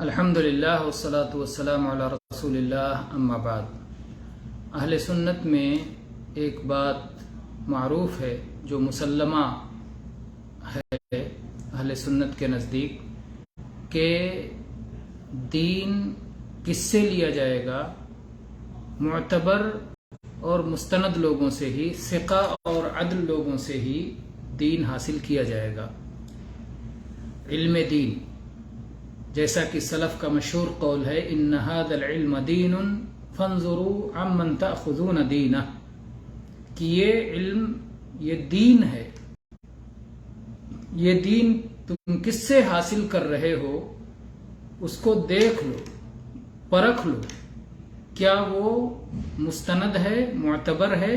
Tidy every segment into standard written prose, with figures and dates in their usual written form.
الحمدللہ والصلاة والسلام علی رسول اللہ اما بعد۔ اہل سنت میں ایک بات معروف ہے جو مسلمہ ہے اہل سنت کے نزدیک کہ دین کس سے لیا جائے گا؟ معتبر اور مستند لوگوں سے ہی، ثقہ اور عدل لوگوں سے ہی دین حاصل کیا جائے گا۔ علم دین، جیسا کہ سلف کا مشہور قول ہے، ان ھذا العلم دین فانظروا عمن تأخذون دینہ، کہ یہ علم، یہ دین ہے، یہ دین تم کس سے حاصل کر رہے ہو اس کو دیکھ لو، پرکھ لو، کیا وہ مستند ہے، معتبر ہے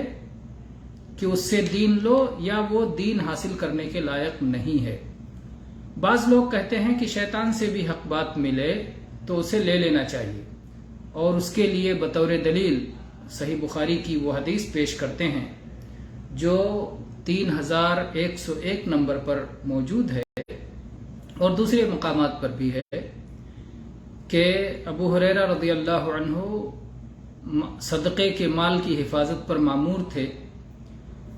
کہ اس سے دین لو، یا وہ دین حاصل کرنے کے لائق نہیں ہے۔ بعض لوگ کہتے ہیں کہ شیطان سے بھی حق بات ملے تو اسے لے لینا چاہیے، اور اس کے لیے بطور دلیل صحیح بخاری کی وہ حدیث پیش کرتے ہیں جو 3101 نمبر پر موجود ہے اور دوسرے مقامات پر بھی ہے کہ ابو ہریرہ رضی اللہ عنہ صدقے کے مال کی حفاظت پر مامور تھے،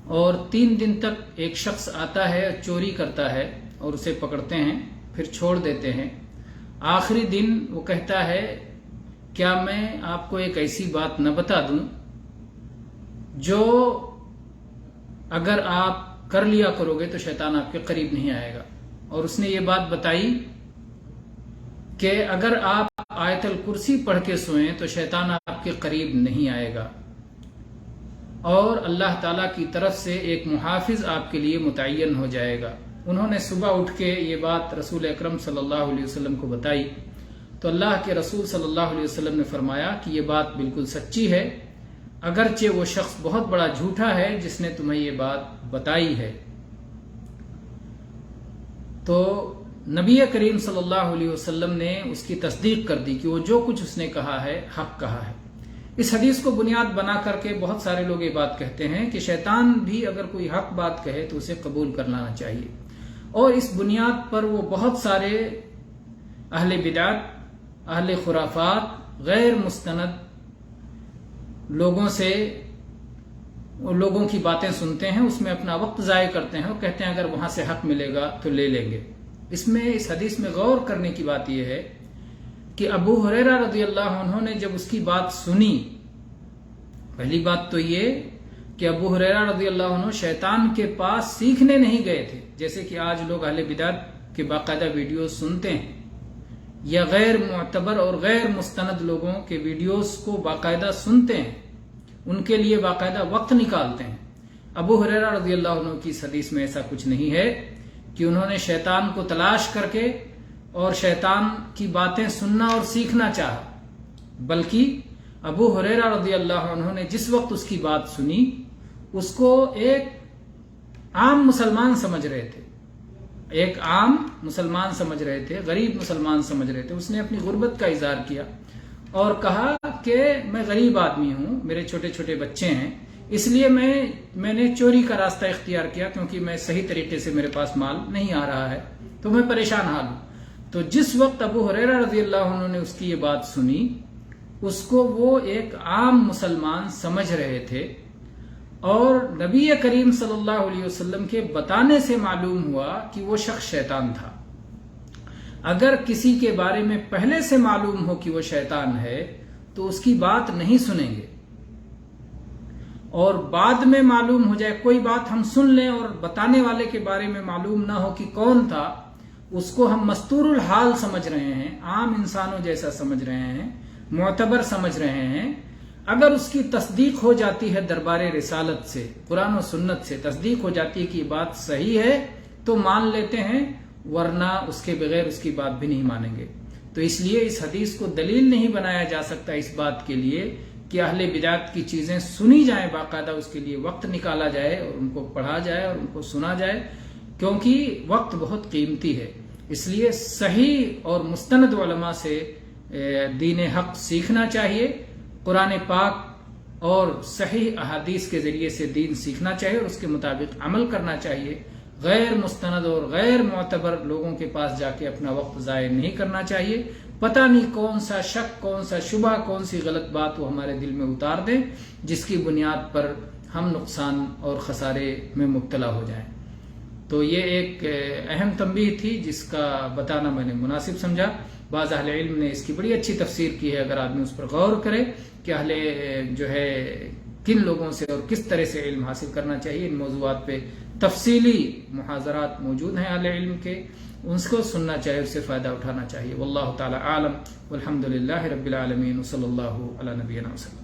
اور 3 دن تک ایک شخص آتا ہے، چوری کرتا ہے اور اسے پکڑتے ہیں، پھر چھوڑ دیتے ہیں۔ آخری دن وہ کہتا ہے، کیا میں آپ کو ایک ایسی بات نہ بتا دوں جو اگر آپ کر لیا کرو گے تو شیطان آپ کے قریب نہیں آئے گا؟ اور اس نے یہ بات بتائی کہ اگر آپ آیت الکرسی پڑھ کے سوئیں تو شیطان آپ کے قریب نہیں آئے گا، اور اللہ تعالیٰ کی طرف سے ایک محافظ آپ کے لیے متعین ہو جائے گا۔ انہوں نے صبح اٹھ کے یہ بات رسول اکرم صلی اللہ علیہ وسلم کو بتائی تو اللہ کے رسول صلی اللہ علیہ وسلم نے فرمایا کہ یہ بات بالکل سچی ہے، اگرچہ وہ شخص بہت بڑا جھوٹا ہے جس نے تمہیں یہ بات بتائی ہے۔ تو نبی کریم صلی اللہ علیہ وسلم نے اس کی تصدیق کر دی کہ وہ جو کچھ اس نے کہا ہے حق کہا ہے۔ اس حدیث کو بنیاد بنا کر کے بہت سارے لوگ یہ بات کہتے ہیں کہ شیطان بھی اگر کوئی حق بات کہے تو اسے قبول کر لانا چاہیے، اور اس بنیاد پر وہ بہت سارے اہل بدعت، اہل خرافات، غیر مستند لوگوں سے لوگوں کی باتیں سنتے ہیں، اس میں اپنا وقت ضائع کرتے ہیں اور کہتے ہیں اگر وہاں سے حق ملے گا تو لے لیں گے۔ اس حدیث میں غور کرنے کی بات یہ ہے کہ ابو ہریرہ رضی اللہ عنہ نے جب اس کی بات سنی، پہلی بات تو یہ کہ ابو ہریرہ رضی اللہ عنہ شیطان کے پاس سیکھنے نہیں گئے تھے، جیسے کہ آج لوگ اہل بدعت کے باقاعدہ ویڈیوز سنتے ہیں یا غیر معتبر اور غیر مستند لوگوں کے ویڈیوز کو باقاعدہ سنتے ہیں، ان کے لیے باقاعدہ وقت نکالتے ہیں۔ ابو ہریرہ رضی اللہ عنہ کی اس حدیث میں ایسا کچھ نہیں ہے کہ انہوں نے شیطان کو تلاش کر کے اور شیطان کی باتیں سننا اور سیکھنا چاہا، بلکہ ابو ہریرہ رضی اللہ عنہ نے جس وقت اس کی بات سنی اس کو ایک عام مسلمان سمجھ رہے تھے، ایک عام مسلمان سمجھ رہے تھے، غریب مسلمان سمجھ رہے تھے۔ اس نے اپنی غربت کا اظہار کیا اور کہا کہ میں غریب آدمی ہوں، میرے چھوٹے چھوٹے بچے ہیں، اس لیے میں نے چوری کا راستہ اختیار کیا کیونکہ میں صحیح طریقے سے میرے پاس مال نہیں آ رہا ہے تو میں پریشان حال ہوں۔ تو جس وقت ابو ہریرہ رضی اللہ عنہ نے اس کی یہ بات سنی، اس کو وہ ایک عام مسلمان سمجھ رہے تھے، اور نبی کریم صلی اللہ علیہ وسلم کے بتانے سے معلوم ہوا کہ وہ شخص شیطان تھا۔ اگر کسی کے بارے میں پہلے سے معلوم ہو کہ وہ شیطان ہے تو اس کی بات نہیں سنیں گے، اور بعد میں معلوم ہو جائے، کوئی بات ہم سن لیں اور بتانے والے کے بارے میں معلوم نہ ہو کہ کون تھا، اس کو ہم مستور الحال سمجھ رہے ہیں، عام انسانوں جیسا سمجھ رہے ہیں، معتبر سمجھ رہے ہیں۔ اگر اس کی تصدیق ہو جاتی ہے دربار رسالت سے، قرآن و سنت سے تصدیق ہو جاتی ہے کہ یہ بات صحیح ہے تو مان لیتے ہیں، ورنہ اس کے بغیر اس کی بات بھی نہیں مانیں گے۔ تو اس لیے اس حدیث کو دلیل نہیں بنایا جا سکتا اس بات کے لیے کہ اہل بدعت کی چیزیں سنی جائیں، باقاعدہ اس کے لیے وقت نکالا جائے اور ان کو پڑھا جائے اور ان کو سنا جائے، کیونکہ وقت بہت قیمتی ہے۔ اس لیے صحیح اور مستند علماء سے دین حق سیکھنا چاہیے، قرآن پاک اور صحیح احادیث کے ذریعے سے دین سیکھنا چاہیے اور اس کے مطابق عمل کرنا چاہیے۔ غیر مستند اور غیر معتبر لوگوں کے پاس جا کے اپنا وقت ضائع نہیں کرنا چاہیے. پتہ نہیں کون سا شک، کون سا شبہ، کون سی غلط بات وہ ہمارے دل میں اتار دیں جس کی بنیاد پر ہم نقصان اور خسارے میں مبتلا ہو جائیں. تو یہ ایک اہم تنبیہ تھی جس کا بتانا میں نے مناسب سمجھا. بعض اہل علم نے اس کی بڑی اچھی تفسیر کی ہے، اگر آدمی اس پر غور کرے کہ جو ہے کن لوگوں سے اور کس طرح سے علم حاصل کرنا چاہیے. ان موضوعات پہ تفصیلی محاضرات موجود ہیں اہل علم کے، ان کو سننا چاہیے، اس سے فائدہ اٹھانا چاہیے. واللہ تعالی عالم، والحمد للہ رب العالمین، وصلی اللہ علی نبینا وسلم.